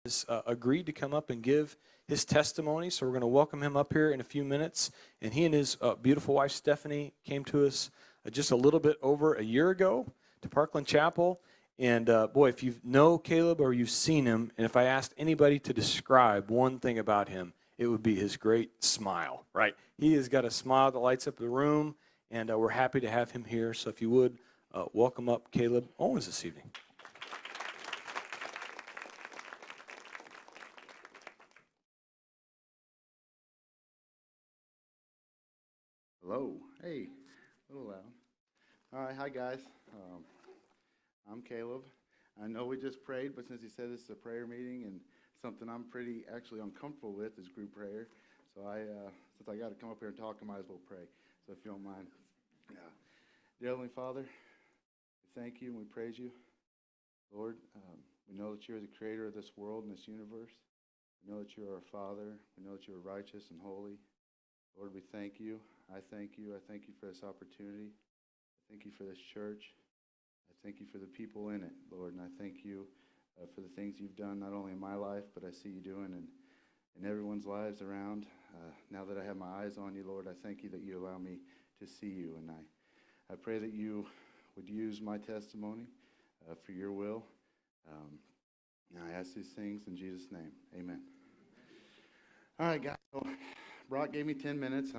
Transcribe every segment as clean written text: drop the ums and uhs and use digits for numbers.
has agreed to come up and give his testimony, so we're going to welcome him up here in a few minutes. And he and his beautiful wife, Stephanie, came to us just a little bit over a year ago to Parkland Chapel. And boy, if you know Caleb or you've seen him, and if I asked anybody to describe one thing about him, it would be his great smile, right? He has got a smile that lights up the room, and we're happy to have him here. So if you would, welcome up Caleb Owens this evening. Hello. Hey. A little loud. All right. Hi, guys. I'm Caleb. I know we just prayed, but since he said this is a prayer meeting and something I'm pretty actually uncomfortable with is group prayer, so since I got to come up here and talk, I might as well pray. So if you don't mind. Yeah. Dear Heavenly Father, we thank you and we praise you. Lord, we know that you're the creator of this world and this universe. We know that you're our Father. We know that you're righteous and holy. Lord, we thank you. I thank you. I thank you for this opportunity. I thank you for this church. I thank you for the people in it, Lord, and I thank you for the things you've done, not only in my life, but I see you doing in everyone's lives around. Now that I have my eyes on you, Lord, I thank you that you allow me to see you, and I pray that you would use my testimony for your will. And I ask these things in Jesus' name. Amen. All right, guys. So Brock gave me 10 minutes.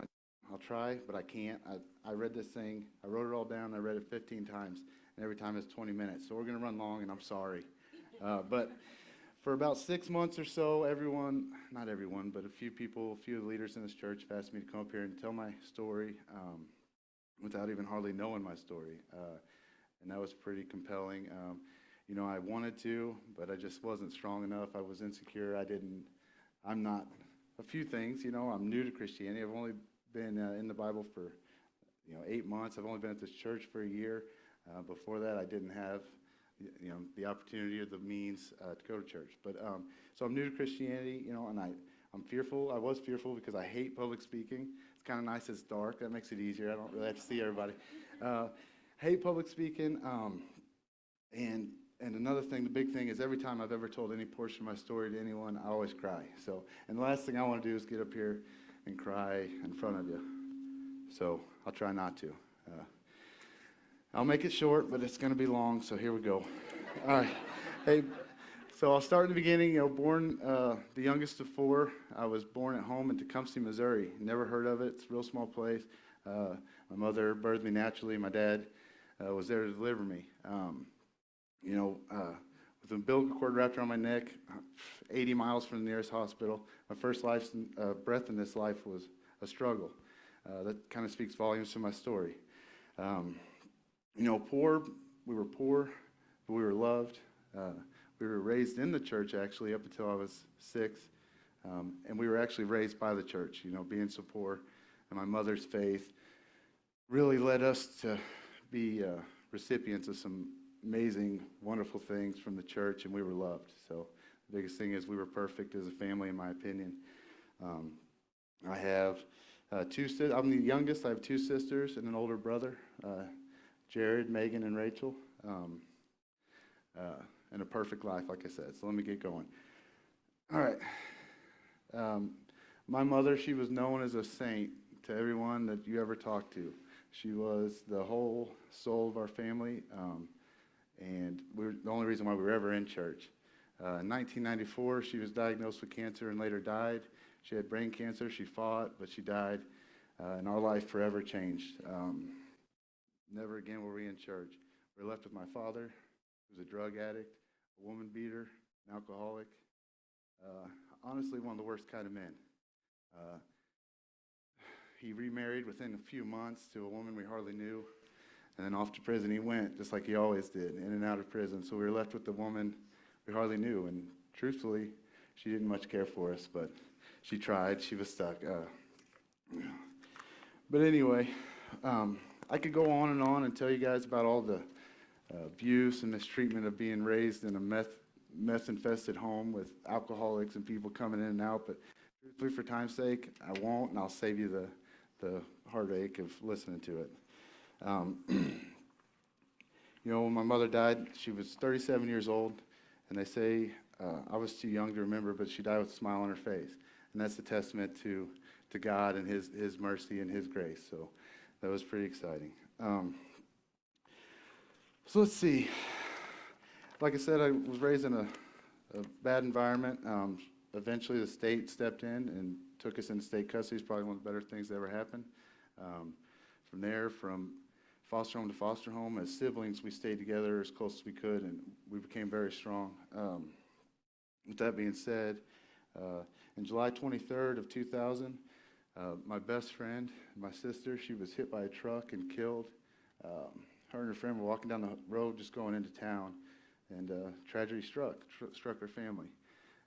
I'll try, but I can't. I read this thing. I wrote it all down. I read it 15 times, and every time it's 20 minutes. So we're going to run long, and I'm sorry. But for about 6 months or so, not everyone, but a few people, a few of the leaders in this church have asked me to come up here and tell my story without even hardly knowing my story. And that was pretty compelling. I wanted to, but I just wasn't strong enough. I was insecure. I'm not a few things. I'm new to Christianity. I've only been in the Bible for 8 months. I've only been at this church for a year. Before that, I didn't have the opportunity or the means to go to church. But so I'm new to Christianity, and I'm fearful. I was fearful because I hate public speaking. It's kind of nice. It's dark. That makes it easier. I don't really have to see everybody. Hate public speaking. And another thing, the big thing is every time I've ever told any portion of my story to anyone, I always cry. And the last thing I want to do is get up here and cry in front of you. So I'll try not to. I'll make it short, but it's going to be long, so here we go. All right. Hey, so I'll start at the beginning. Born the youngest of four. I was born at home in Tecumseh, Missouri. Never heard of it. It's a real small place. My mother birthed me naturally. My dad was there to deliver me. With an umbilical cord wrapped around my neck, 80 miles from the nearest hospital. My first breath in this life was a struggle. That kind of speaks volumes to my story. Poor. We were poor, but we were loved. We were raised in the church, actually, up until I was 6. And we were actually raised by the church, being so poor. And my mother's faith really led us to be recipients of some amazing, wonderful things from the church, and we were loved. So the biggest thing is we were perfect as a family, in my opinion. I have 2 sisters. I'm the youngest. I have 2 sisters and an older brother, Jared, Megan, and Rachel. And a perfect life, like I said. So let me get going. All right. My mother, she was known as a saint to everyone that you ever talked to. She was the whole soul of our family. And the only reason why we were ever in church. In 1994, she was diagnosed with cancer and later died. She had brain cancer. She fought, but she died. And our life forever changed. Never again were we in church. We were left with my father, who was a drug addict, a woman beater, an alcoholic. Honestly, one of the worst kind of men. He remarried within a few months to a woman we hardly knew. And then off to prison he went, just like he always did, in and out of prison. So we were left with the woman we hardly knew. And truthfully, she didn't much care for us, but she tried. She was stuck. But anyway, I could go on and tell you guys about all the abuse and mistreatment of being raised in a meth-infested home with alcoholics and people coming in and out. But truthfully, for time's sake, I won't, and I'll save you the heartache of listening to it. When my mother died, she was 37 years old, and they say I was too young to remember, but she died with a smile on her face. And that's a testament to God and His mercy and His grace. So that was pretty exciting. So let's see. Like I said, I was raised in a bad environment. Eventually, the state stepped in and took us into state custody. It's probably one of the better things that ever happened. From there, from foster home to foster home, as siblings, we stayed together as close as we could, and we became very strong. With that being said, in July 23rd of 2000, my best friend, my sister, she was hit by a truck and killed. Her and her friend were walking down the road just going into town, and tragedy struck her family.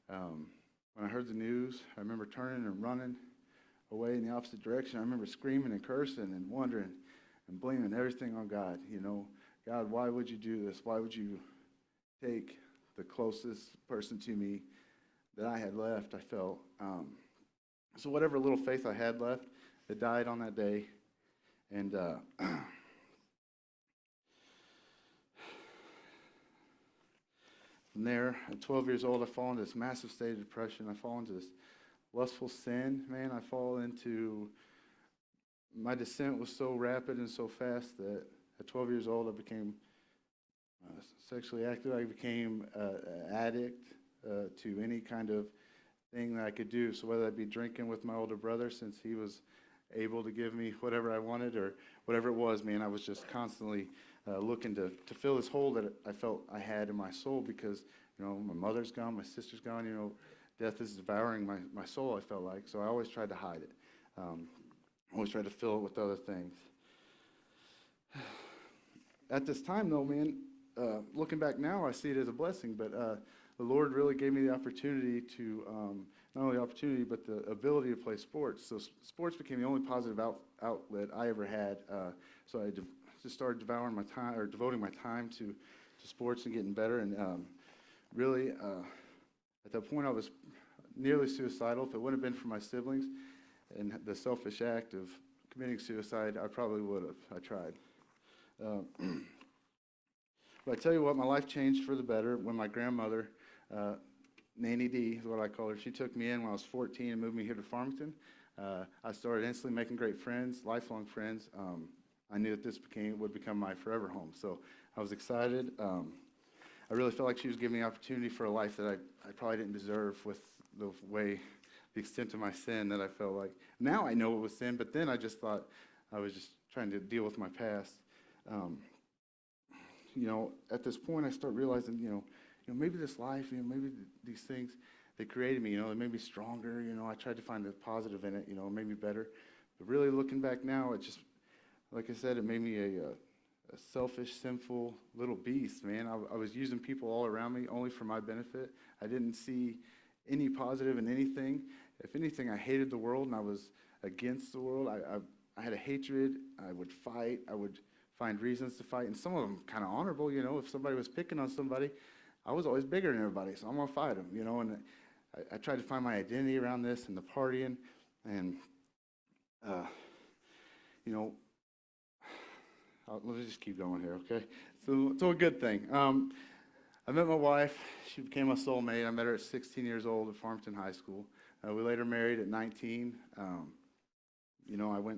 When I heard the news, I remember turning and running away in the opposite direction. I remember screaming and cursing and wondering and blaming everything on God. You know, God, why would you do this? Why would you take the closest person to me that I had left, I felt. So whatever little faith I had left, it died on that day. And from there, at 12 years old, I fall into this massive state of depression. I fall into this lustful sin. Man, I fall into, my descent was so rapid and so fast that at 12 years old, I became sexually active. I became an addict to any kind of thing that I could do. So whether that be drinking with my older brother, since he was able to give me whatever I wanted, or whatever it was, man, I was just constantly looking to fill this hole that I felt I had in my soul, because, you know, my mother's gone, my sister's gone, you know, death is devouring my soul, I felt like. So I always tried to hide it. Always tried to fill it with other things. At this time, though, man, looking back now, I see it as a blessing, but the Lord really gave me the opportunity to, not only the opportunity, but the ability to play sports. So sports became the only positive outlet I ever had. So I just started devouring my time, or devoting my time to sports and getting better. And really, at that point, I was nearly suicidal. If it wouldn't have been for my siblings and the selfish act of committing suicide, I probably would have. I tried. But I tell you what, my life changed for the better when my grandmother, Nanny D is what I call her, she took me in when I was 14 and moved me here to Farmington. I started instantly making great friends, lifelong friends. I knew that this would become my forever home. So I was excited. I really felt like she was giving me an opportunity for a life that I probably didn't deserve, with the extent of my sin that I felt like. Now I know it was sin, but then I just thought I was just trying to deal with my past. You know, at this point, I start realizing, you know, maybe this life, you know, maybe these things, they created me, you know, they made me stronger. You know, I tried to find the positive in it, you know, it made me better. But really looking back now, it just, like I said, it made me a selfish, sinful little beast, man. I was using people all around me only for my benefit. I didn't see any positive in anything. If anything, I hated the world and I was against the world. I had a hatred. I would fight. I would find reasons to fight, and some of them kind of honorable, you know. If somebody was picking on somebody, I was always bigger than everybody, so I'm going to fight them, you know. And I tried to find my identity around this and the partying, and, you know, let me just keep going here, okay? So a good thing. I met my wife. She became my soulmate. I met her at 16 years old at Farmington High School. We later married at 19. You know,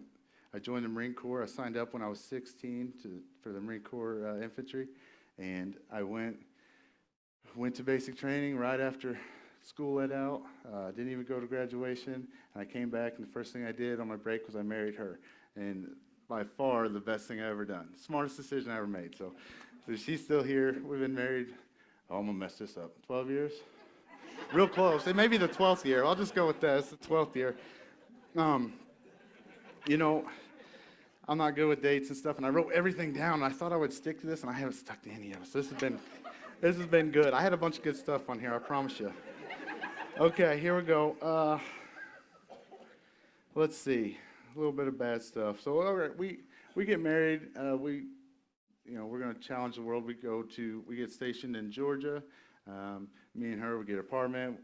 I joined the Marine Corps. I signed up when I was 16 for the Marine Corps infantry, and I went to basic training right after school let out. Didn't even go to graduation, and I came back, and the first thing I did on my break was I married her, and by far the best thing I ever done. Smartest decision I ever made. So she's still here. We've been married, I'm going to mess this up, 12 years? Real close. It may be the 12th year. I'll just go with that. It's the 12th year. You know, I'm not good with dates and stuff, and I wrote everything down, and I thought I would stick to this, and I haven't stuck to any of it. So this has been good. I had a bunch of good stuff on here, I promise you. Okay, here we go. Let's see, a little bit of bad stuff. So, all right, we get married. We're going to challenge the world. We get stationed in Georgia. Me and her, we get an apartment,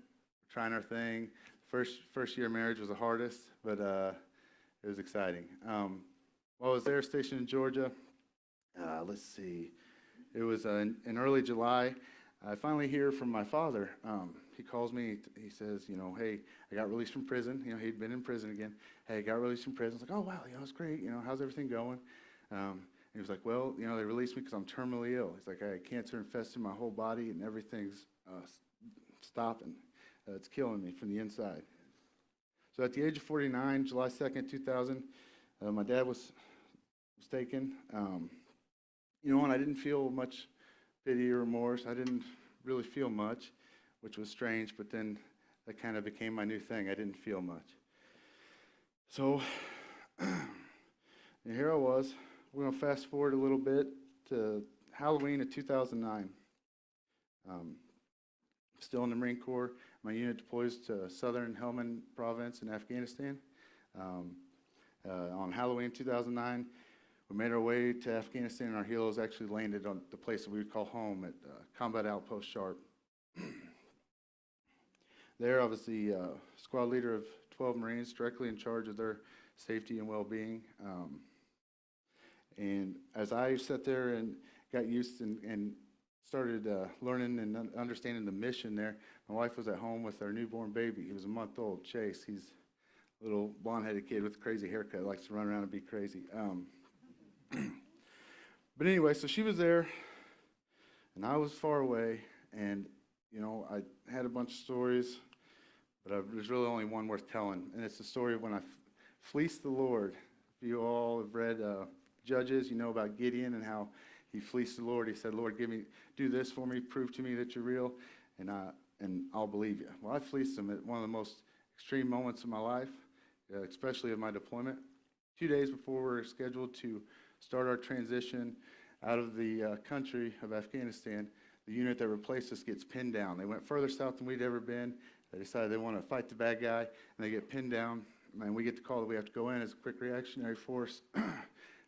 trying our thing. First year of marriage was the hardest, but it was exciting. While I was there, stationed in Georgia, let's see, it was in early July. I finally hear from my father. He calls me. He says, hey, I got released from prison. He'd been in prison again. Hey, I got released from prison. I was like, oh, wow, it's great. How's everything going? And he was like, well, they released me because I'm terminally ill. He's like, I had cancer infested my whole body, and everything's stopping. It's killing me from the inside. So at the age of 49, July 2nd, 2000, my dad was taken. And I didn't feel much pity or remorse. I didn't really feel much, which was strange, but then that kind of became my new thing. I didn't feel much. So and here I was. We're going to fast forward a little bit to Halloween of 2009. Still in the Marine Corps. My unit deploys to southern Helmand province in Afghanistan. On Halloween 2009, we made our way to Afghanistan, and our helos actually landed on the place that we would call home at Combat Outpost Sharp. There, I was the squad leader of 12 Marines, directly in charge of their safety and well-being. And as I sat there and got used and started learning and understanding the mission there, my wife was at home with our newborn baby. He was a month old, Chase. He's a little blonde-headed kid with a crazy haircut, likes to run around and be crazy. But anyway, so she was there, and I was far away, and, I had a bunch of stories, but there's really only one worth telling, and it's the story of when I fleeced the Lord. If you all have read Judges, you know about Gideon and how he fleeced the Lord. He said, Lord, do this for me, prove to me that you're real, and I'll believe you. Well, I fleeced him at one of the most extreme moments of my life, especially of my deployment. 2 days before we were scheduled to start our transition out of the country of Afghanistan, the unit that replaced us gets pinned down. They went further south than we'd ever been. They decided they want to fight the bad guy, and they get pinned down, and we get the call that we have to go in as a quick reactionary force.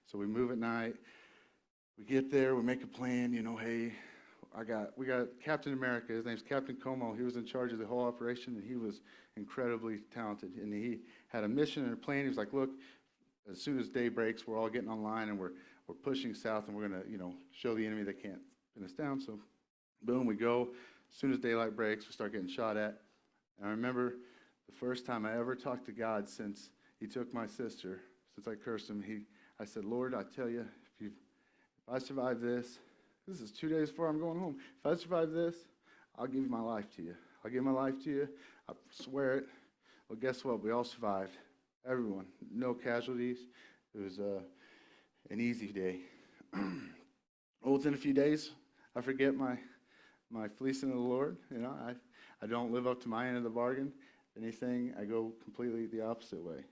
So we move at night. We get there. We make a plan. Hey, we got Captain America. His name's Captain Como. He was in charge of the whole operation, and he was incredibly talented. And he had a mission and a plan. He was like, look, as soon as day breaks, we're all getting online, and we're pushing south, and we're going to show the enemy they can't pin us down. So boom, we go. As soon as daylight breaks, we start getting shot at. And I remember the first time I ever talked to God since he took my sister, since I cursed him, I said, Lord, I tell you, if I survive this is 2 days before I'm going home. If I survive this, I'll give my life to you. I'll give my life to you. I swear it. Well, guess what? We all survived. Everyone. No casualties. It was an easy day. Well, within a few days, I forget my fleecing of the Lord. I don't live up to my end of the bargain. If anything, I go completely the opposite way.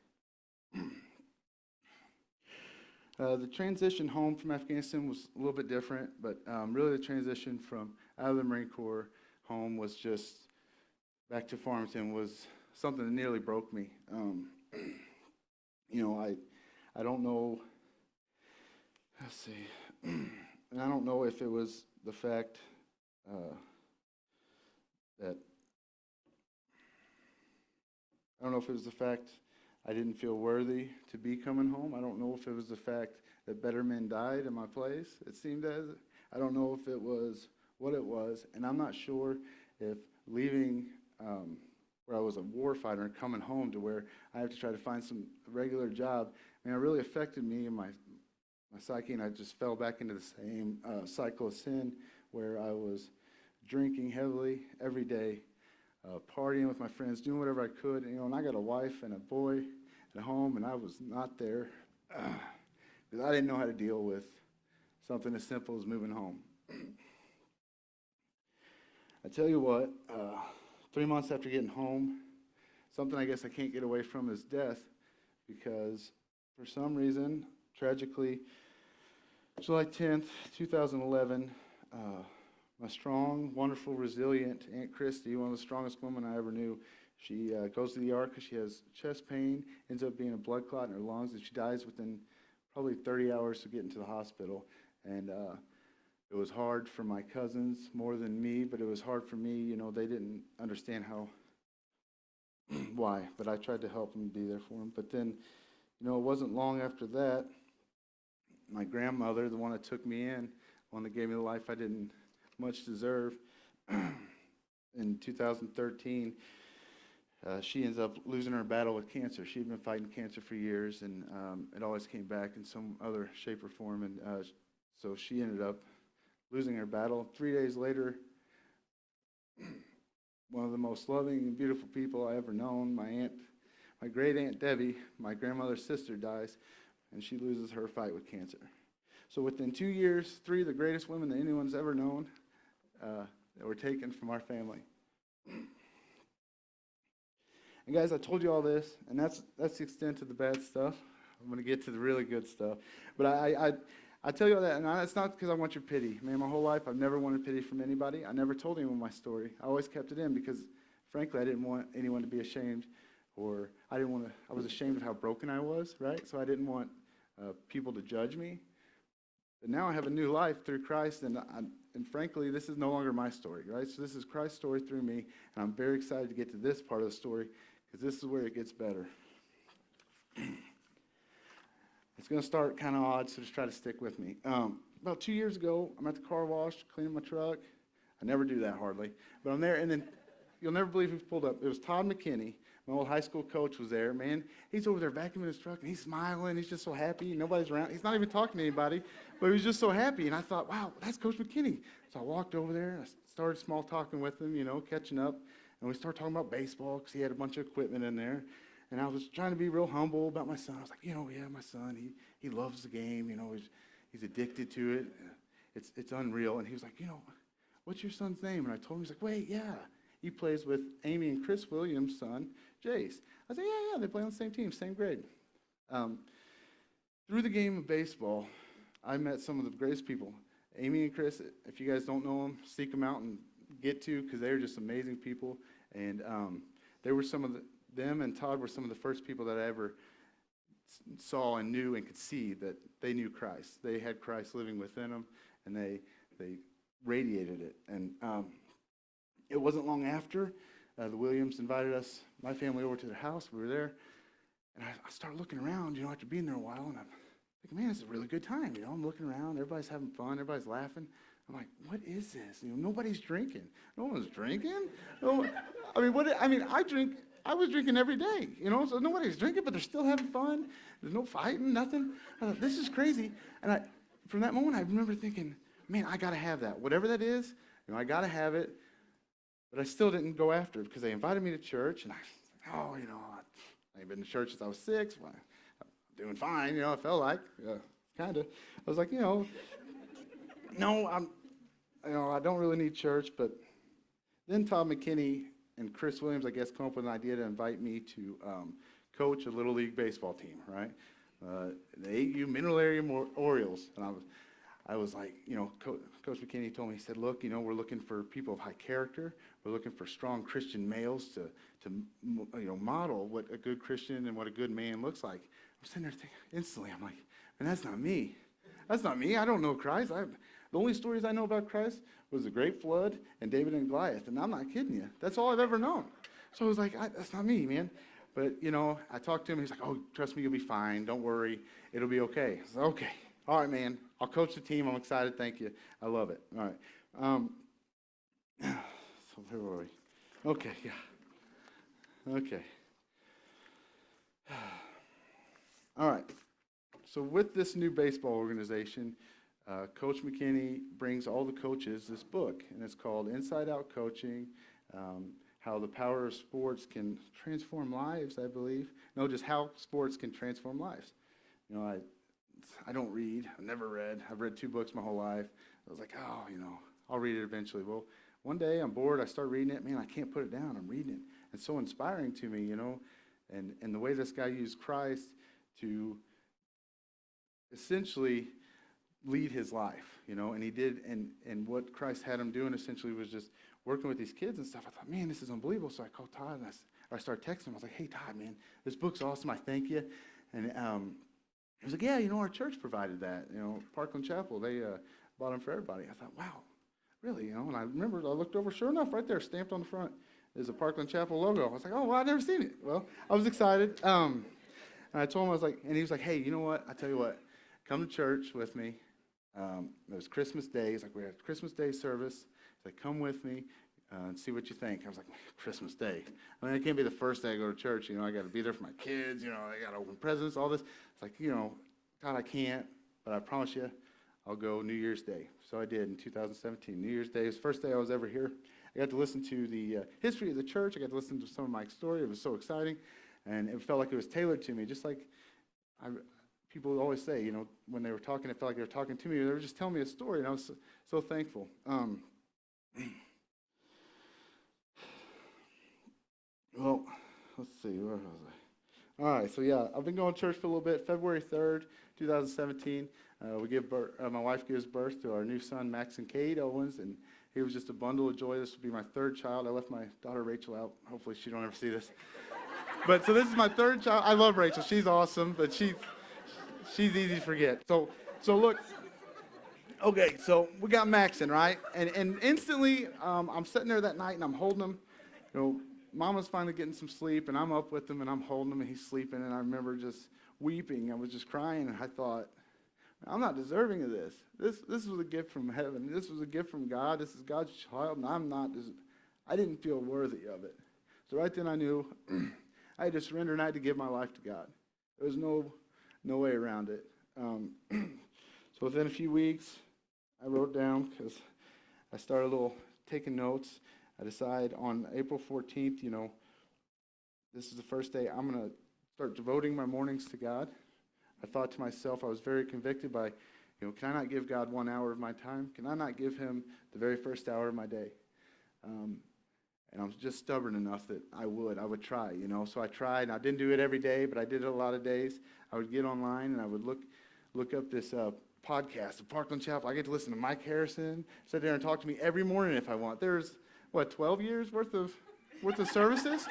The transition home from Afghanistan was a little bit different, but really the transition from out of the Marine Corps home was just back to Farmington was something that nearly broke me. I don't know, let's see, and I don't know if it was the fact I didn't feel worthy to be coming home. I don't know if it was the fact that better men died in my place, it seemed as. I don't know if it was what it was, and I'm not sure if leaving where I was a war fighter and coming home to where I have to try to find some regular job, it really affected me and my psyche, and I just fell back into the same cycle of sin where I was drinking heavily every day, partying with my friends, doing whatever I could. And I got a wife and a boy at home, and I was not there because I didn't know how to deal with something as simple as moving home. I tell you what, 3 months after getting home, something I guess I can't get away from is death, because for some reason, tragically, July 10th, 2011, my strong, wonderful, resilient Aunt Christy, one of the strongest women I ever knew, she goes to the ER because she has chest pain, ends up being a blood clot in her lungs, and she dies within probably 30 hours of getting to the hospital. And it was hard for my cousins more than me, but it was hard for me. They didn't understand why, but I tried to help them, be there for them. But then, it wasn't long after that, my grandmother, the one that took me in, the one that gave me the life I didn't much deserve, in 2013, she ends up losing her battle with cancer. She'd been fighting cancer for years, and it always came back in some other shape or form. And so she ended up losing her battle. 3 days later, one of the most loving and beautiful people I ever known, my great aunt Debbie, my grandmother's sister, dies, and she loses her fight with cancer. So within 2 years, 3 of the greatest women that anyone's ever known that were taken from our family. And guys, I told you all this, and that's the extent of the bad stuff. I'm going to get to the really good stuff. But I tell you all that, and it's not because I want your pity. Man, my whole life, I've never wanted pity from anybody. I never told anyone my story. I always kept it in because, frankly, I didn't want anyone to be ashamed, or I was ashamed of how broken I was, right? So I didn't want people to judge me. But now I have a new life through Christ, and frankly, this is no longer my story, right? So this is Christ's story through me, and I'm very excited to get to this part of the story because this is where it gets better. It's going to start kind of odd, so just try to stick with me. About 2 years ago, I'm at the car wash cleaning my truck. I never do that hardly, but I'm there, and then you'll never believe who's pulled up. It was Todd McKinney. My old high school coach was there, man. He's over there vacuuming his truck, and he's smiling. He's just so happy. Nobody's around. He's not even talking to anybody, but he was just so happy. And I thought, wow, that's Coach McKinney. So I walked over there, and I started small talking with him, catching up. And we started talking about baseball because he had a bunch of equipment in there. And I was trying to be real humble about my son. I was like, yeah, my son, he loves the game. He's addicted to it. It's unreal. And he was like, what's your son's name? And I told him, he's like, wait, yeah. He plays with Amy and Chris Williams' son, Jace. I said, yeah, they play on the same team, same grade. Through the game of baseball, I met some of the greatest people. Amy and Chris, if you guys don't know them, seek them out and get to, because they're just amazing people. And they were them and Todd were some of the first people that I ever saw and knew and could see that they knew Christ. They had Christ living within them, and they radiated it. And it wasn't long after the Williams invited us, my family, over to their house. We were there, and I started looking around, after being there a while, and I'm thinking, man, this is a really good time. I'm looking around, everybody's having fun, everybody's laughing. I'm like, what is this? Nobody's drinking. No one's drinking. No, I was drinking every day, so nobody's drinking, but they're still having fun. There's no fighting, nothing. I thought, this is crazy. And from that moment, I remember thinking, man, I got to have that. Whatever that is, I got to have it. But I still didn't go after it because they invited me to church, and I ain't been to church since I was 6. Well, I'm doing fine, I felt like, kind of. I was like, no, I don't really need church. But then Todd McKinney and Chris Williams, I guess, come up with an idea to invite me to coach a Little League baseball team, right? The 8U Mineral Area Orioles. And I was like, Coach McKinney told me, he said, look, we're looking for people of high character. We're looking for strong Christian males to model what a good Christian and what a good man looks like. I'm sitting there thinking, instantly, I'm like, man, that's not me. That's not me. I don't know Christ. The only stories I know about Christ was the Great Flood and David and Goliath, and I'm not kidding you. That's all I've ever known. So I was like, that's not me, man. But, I talked to him. He's like, oh, trust me, you'll be fine. Don't worry. It'll be okay. I said, okay. All right, man. I'll coach the team. I'm excited. Thank you. I love it. All right. So where were we? Okay, yeah. Okay. All right. So with this new baseball organization, Coach McKinney brings all the coaches this book, and it's called Inside Out Coaching, How the Power of Sports Can Transform Lives, I believe. No, just how sports can transform lives. I don't read. I've never read. I've read 2 books my whole life. I was like, oh, I'll read it eventually. Well, one day I'm bored. I start reading it. Man, I can't put it down. I'm reading it. It's so inspiring to me, and the way this guy used Christ to essentially lead his life, and he did, and what Christ had him doing essentially was just working with these kids and stuff. I thought, man, this is unbelievable. So I called Todd, and I started texting him. I was like, hey, Todd, man, this book's awesome. I thank you. And he was like, yeah, our church provided that. Parkland Chapel, they bought them for everybody. I thought, wow, really? And I remember I looked over, sure enough, right there, stamped on the front is a Parkland Chapel logo. I was like, oh, well, I've never seen it. Well, I was excited. And I told him, I was like, and he was like, hey, you know what? I tell you what, come to church with me. It was Christmas Day. He's like, we had Christmas Day service. Said, come with me and see what you think. I was like, Christmas Day. I mean, it can't be the first day I go to church. You know, I got to be there for my kids. You know, I got to open presents, all this. It's like, you know, God, I can't, but I promise you, I'll go New Year's Day. So I did in 2017. New Year's Day was the first day I was ever here. I got to listen to the history of the church. I got to listen to some of Mike's story. It was so exciting, and it felt like it was tailored to me, just like people always say, you know, when they were talking, it felt like they were talking to me. They were just telling me a story, and I was so thankful. Well, let's see, where was I? All right, so yeah, I've been going to church for a little bit. February 3rd, 2017, we give birth, my wife gives birth to our new son, Max and Kate Owens, and he was just a bundle of joy. This will be my third child. I left my daughter Rachel out. Hopefully she don't ever see this. But so this is my third child. I love Rachel. She's awesome, but she's easy to forget. So look, okay, so we got Maxon, right? And instantly, I'm sitting there that night and I'm holding him. You know, Mama's finally getting some sleep, and I'm up with him and I'm holding him and he's sleeping. And I remember just weeping. I was just crying, and I thought, I'm not deserving of this. This was a gift from heaven. This was a gift from God. This is God's child, and I didn't feel worthy of it. So right then I knew I had to surrender, and I had to give my life to God. There was no way around it. So within a few weeks, I wrote down, because I started taking notes. I decided on April 14th, you know, this is the first day I'm going to start devoting my mornings to God. I thought to myself, I was very convicted by, you know, can I not give God 1 hour of my time? Can I not give him the very first hour of my day? And I was just stubborn enough that I would try, you know. So I tried, and I didn't do it every day, but I did it a lot of days. I would get online, and I would look up this podcast of Parkland Chapel. I get to listen to Mike Harrison, sit there and talk to me every morning if I want. There's, 12 years worth of services?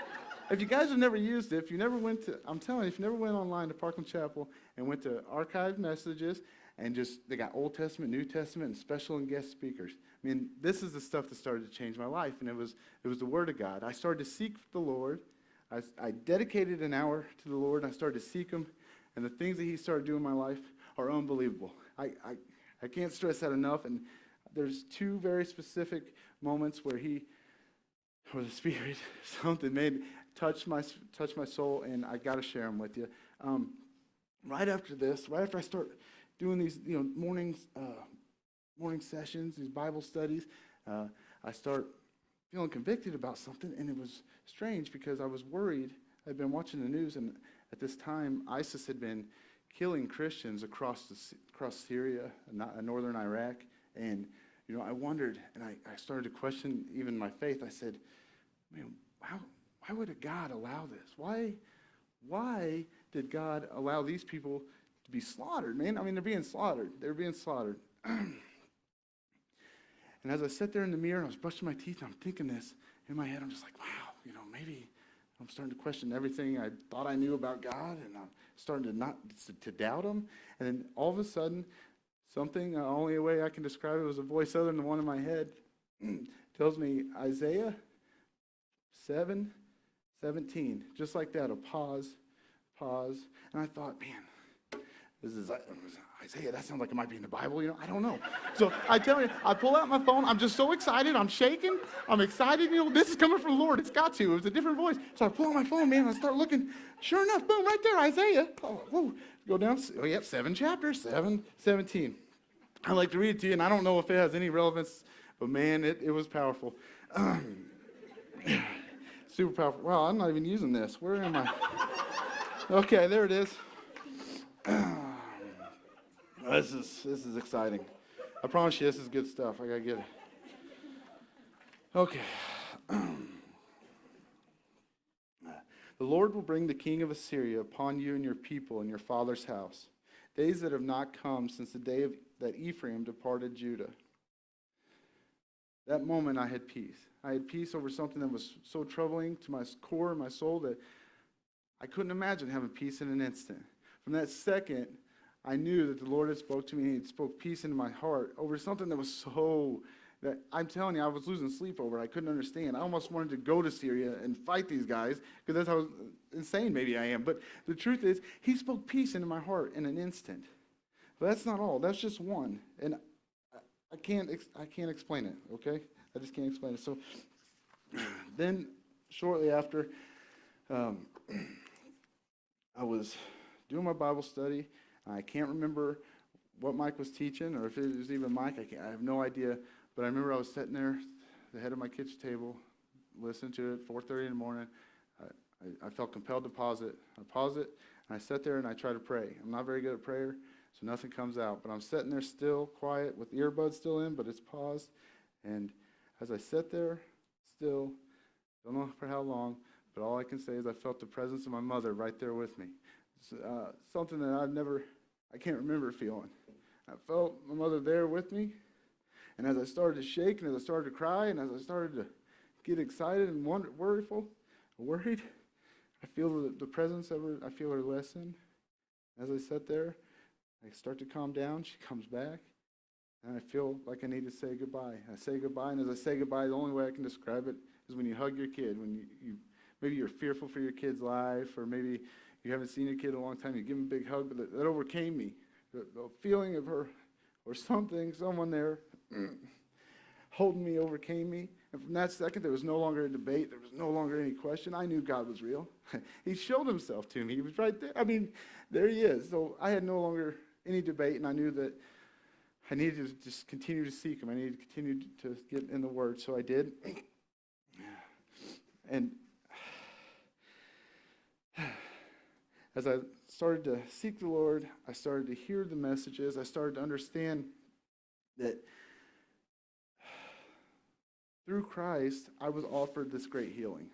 If you guys have never used it, if you never went to, I'm telling you, if you never went online to Parkland Chapel and went to archived messages and they got Old Testament, New Testament, and special and guest speakers. I mean, this is the stuff that started to change my life, and it was the Word of God. I started to seek the Lord. I dedicated an hour to the Lord, and I started to seek him, and the things that he started doing in my life are unbelievable. I can't stress that enough, and there's two very specific moments where the Spirit, something touched my soul, and I got to share them with you. Right after I start doing these, you know, morning sessions, these Bible studies, I start feeling convicted about something, and it was strange because I was worried. I'd been watching the news, and at this time, ISIS had been killing Christians across Syria, northern Iraq, and you know, I wondered, and I started to question even my faith. I said, man, why would a God allow this? Why did God allow these people to be slaughtered, man? I mean, they're being slaughtered. And as I sat there in the mirror and I was brushing my teeth, and I'm thinking this in my head, I'm just like, wow, you know, maybe I'm starting to question everything I thought I knew about God, and I'm starting to doubt him. And then all of a sudden, something, the only way I can describe it was a voice other than the one in my head, tells me Isaiah 7:17, just like that, a pause, and I thought, man, this is Isaiah, that sounds like it might be in the Bible, you know, I don't know. So I tell you, I pull out my phone, I'm just so excited, I'm shaking, I'm excited, you know, this is coming from the Lord, it's got to, it was a different voice. So I pull out my phone, man, and I start looking, sure enough, boom, right there, Isaiah. Oh, whoa. Go down, 7 chapters, 7:17. I like to read it to you, and I don't know if it has any relevance, but man, it was powerful. Super powerful. Wow, I'm not even using this. Where am I? Okay, there it is. This is exciting. I promise you, this is good stuff. I gotta get it. Okay. The Lord will bring the king of Assyria upon you and your people and your father's house, days that have not come since the day that Ephraim departed Judah. That moment I had peace. I had peace over something that was so troubling to my core, my soul, that I couldn't imagine having peace in an instant. From that second, I knew that the Lord had spoke to me, and he spoke peace into my heart over something that was so, that I'm telling you, I was losing sleep over it. I couldn't understand. I almost wanted to go to Syria and fight these guys, because that's how insane maybe I am. But the truth is, he spoke peace into my heart in an instant. But that's not all. That's just one. And I can't explain it, okay? I just can't explain it. So then shortly after, I was doing my Bible study. I can't remember what Mike was teaching, or if it was even Mike. I have no idea. But I remember I was sitting there, at the head of my kitchen table, listening to it, 4:30 in the morning. I felt compelled to pause it. I paused it, and I sat there and I tried to pray. I'm not very good at prayer, so nothing comes out. But I'm sitting there still, quiet, with the earbuds still in, but it's paused. And as I sat there, still, don't know for how long, but all I can say is I felt the presence of my mother right there with me. It's, something that I can't remember feeling. I felt my mother there with me, and as I started to shake, and as I started to cry, and as I started to get excited and worried, I feel the presence of her. I feel her lessen. As I sat there, I start to calm down. She comes back, and I feel like I need to say goodbye. I say goodbye, and as I say goodbye, the only way I can describe it is when you hug your kid. When you maybe you're fearful for your kid's life, or maybe you haven't seen your kid in a long time. You give him a big hug, but that overcame me. The feeling of her, or someone there holding me, overcame me. And from that second, there was no longer a debate. There was no longer any question. I knew God was real. He showed himself to me. He was right there. I mean, there he is. So I had no longer any debate, and I knew that I needed to just continue to seek him. I needed to continue to get in the Word. So I did. And as I started to seek the Lord, I started to hear the messages. I started to understand that through Christ, I was offered this great healing.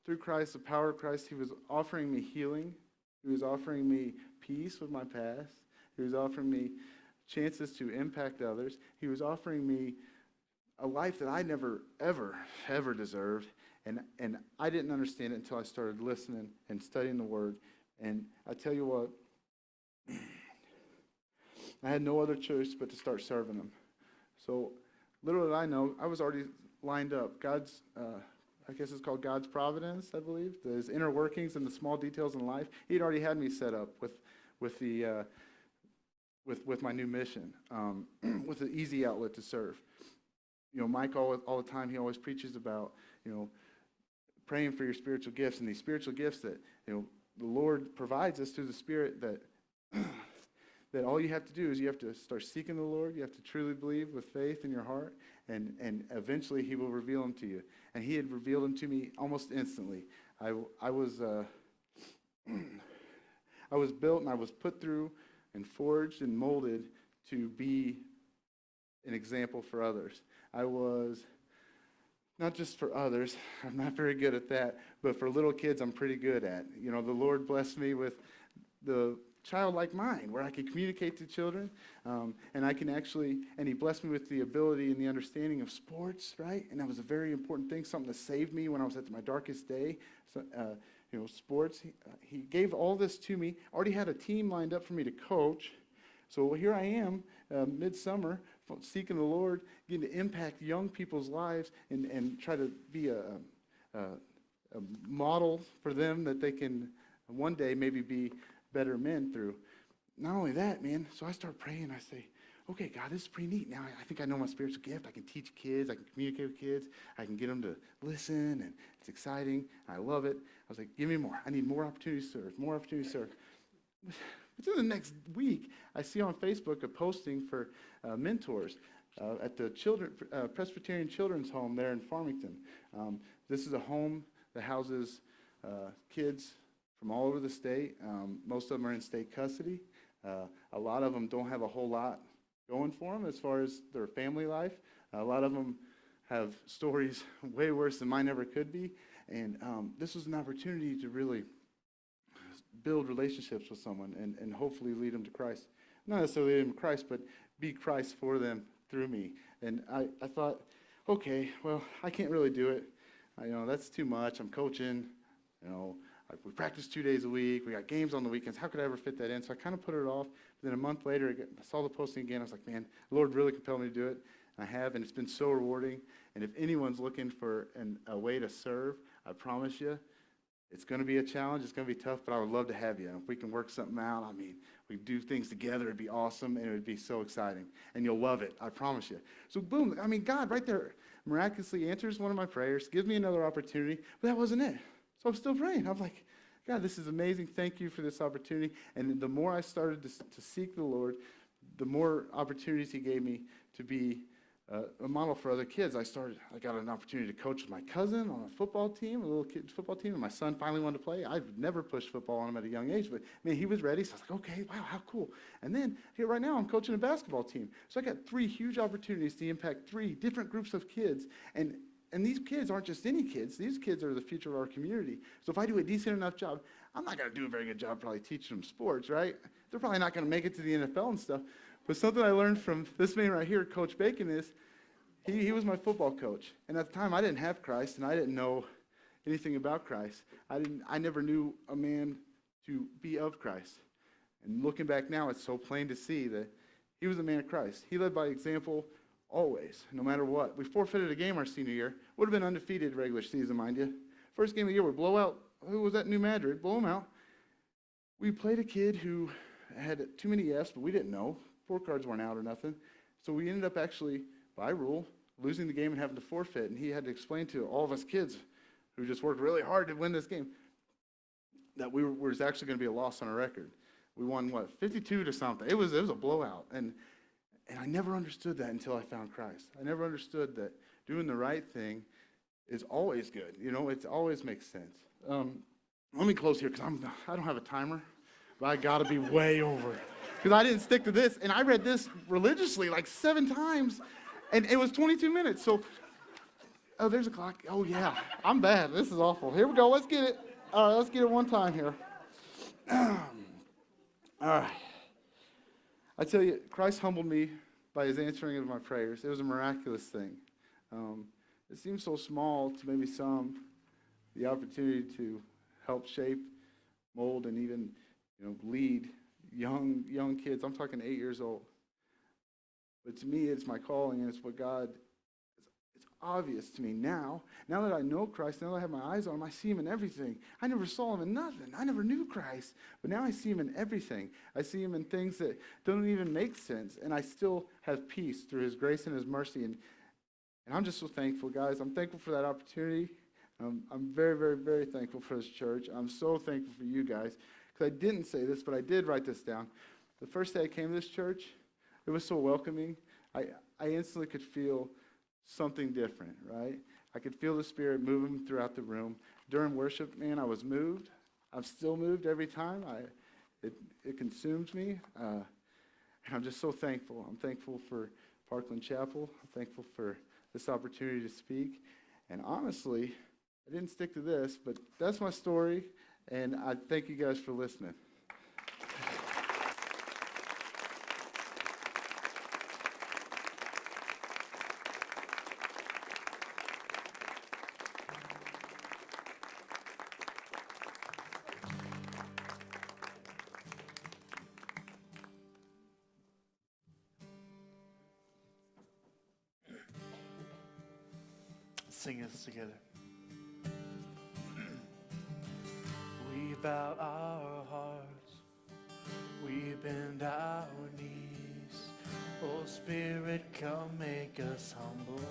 Through Christ, the power of Christ, he was offering me healing. He was offering me peace with my past. He was offering me chances to impact others. He was offering me a life that I never, ever deserved. And I didn't understand it until I started listening and studying the Word. And I tell you what, I had no other choice but to start serving him. So little did I know, I was already lined up. God's, I guess it's called God's providence, I believe. His inner workings and the small details in life. He'd already had me set up with my new mission, with an easy outlet to serve. You know, Mike all the time, he always preaches about, you know, praying for your spiritual gifts, and these spiritual gifts that, you know, the Lord provides us through the Spirit, that that all you have to do is you have to start seeking the Lord. You have to truly believe with faith in your heart, and eventually he will reveal them to you. And he had revealed them to me almost instantly. I was built, and I was put through and forged and molded to be an example for others. I was not just for others, I'm not very good at that, but for little kids I'm pretty good at. You know, the Lord blessed me with the childlike mind where I can communicate to children, and I can actually, and he blessed me with the ability and the understanding of sports, right? And that was a very important thing, something that saved me when I was at my darkest day. So, you know, sports, he gave all this to me, already had a team lined up for me to coach. So here I am, midsummer, seeking the Lord, getting to impact young people's lives and try to be a model for them that they can one day maybe be better men through. Not only that, man, so I start praying. I say, okay, God, this is pretty neat. Now I think I know my spiritual gift. I can teach kids. I can communicate with kids. I can get them to listen, and it's exciting. I love it. I was like, give me more. I need more opportunities to serve, more opportunities to serve. Within the next week, I see on Facebook a posting for mentors at the Presbyterian Children's Home there in Farmington. This is a home that houses kids from all over the state. Most of them are in state custody. A lot of them don't have a whole lot going for them as far as their family life. A lot of them have stories way worse than mine ever could be. And this was an opportunity to really build relationships with someone and hopefully lead them to Christ. Not necessarily lead them to Christ, but be Christ for them through me. And I thought, okay, well, I can't really do it. That's too much. I'm coaching, we practice 2 days a week. We got games on the weekends. How could I ever fit that in? So I kind of put it off. But then a month later, I saw the posting again. I was like, man, the Lord really compelled me to do it. And I have, and it's been so rewarding. And if anyone's looking for a way to serve, I promise you, It's going to be a challenge. It's going to be tough, but I would love to have you. If we can work something out, I mean, we do things together, it'd be awesome, and it would be so exciting. And you'll love it, I promise you. So boom, I mean, God right there miraculously answers one of my prayers, gives me another opportunity, but that wasn't it. So I'm still praying. I'm like, God, this is amazing. Thank you for this opportunity. And the more I started to seek the Lord, the more opportunities he gave me to be a model for other kids. I got an opportunity to coach my cousin on a football team, a little kid football team, and my son finally wanted to play. I've never pushed football on him at a young age, but I mean, he was ready, so I was like, okay, wow, how cool. And then here right now, I'm coaching a basketball team. So I got 3 huge opportunities to impact 3 different groups of kids. And these kids aren't just any kids. These kids are the future of our community. So if I do a decent enough job, I'm not going to do a very good job probably teaching them sports, right? They're probably not going to make it to the NFL and stuff. But something I learned from this man right here, Coach Bacon, is he was my football coach. And at the time, I didn't have Christ, and I didn't know anything about Christ. I never knew a man to be of Christ. And looking back now, it's so plain to see that he was a man of Christ. He led by example always, no matter what. We forfeited a game our senior year. Would have been undefeated regular season, mind you. First game of the year, we blow out, who was that, New Madrid? Blow them out. We played a kid who had too many Fs, but we didn't know. 4 cards weren't out or nothing. So we ended up actually, by rule, losing the game and having to forfeit. And he had to explain to all of us kids who just worked really hard to win this game that was actually going to be a loss on our record. We won, 52 to something. It was a blowout. And I never understood that until I found Christ. I never understood that doing the right thing is always good. It always makes sense. Let me close here because I don't have a timer, but I got to be way over. Because I didn't stick to this, and I read this religiously like 7 times, and it was 22 minutes. So, oh, there's a clock. Oh, yeah, I'm bad. This is awful. Here we go. Let's get it. All right, let's get it one time here. All right. I tell you, Christ humbled me by his answering of my prayers. It was a miraculous thing. It seems so small to maybe some, the opportunity to help shape, mold, and even, lead young kids. I'm talking 8 years old. But to me, it's my calling, and it's what God, it's obvious to me now. Now that I know Christ, now that I have my eyes on him, I see him in everything. I never saw him in nothing. I never knew Christ. But now I see him in everything. I see him in things that don't even make sense, and I still have peace through his grace and his mercy. And I'm just so thankful, guys. I'm thankful for that opportunity. I'm very, very, very thankful for this church. I'm so thankful for you guys. Because I didn't say this, but I did write this down. The first day I came to this church, it was so welcoming. I instantly could feel something different, right? I could feel the Spirit moving throughout the room. During worship, man, I was moved. I'm still moved every time. It consumes me. And I'm just so thankful. I'm thankful for Parkland Chapel. I'm thankful for this opportunity to speak. And honestly, I didn't stick to this, but that's my story. And I thank you guys for listening. Sing this together. We bow our hearts, we bend our knees. Oh Spirit, come make us humble.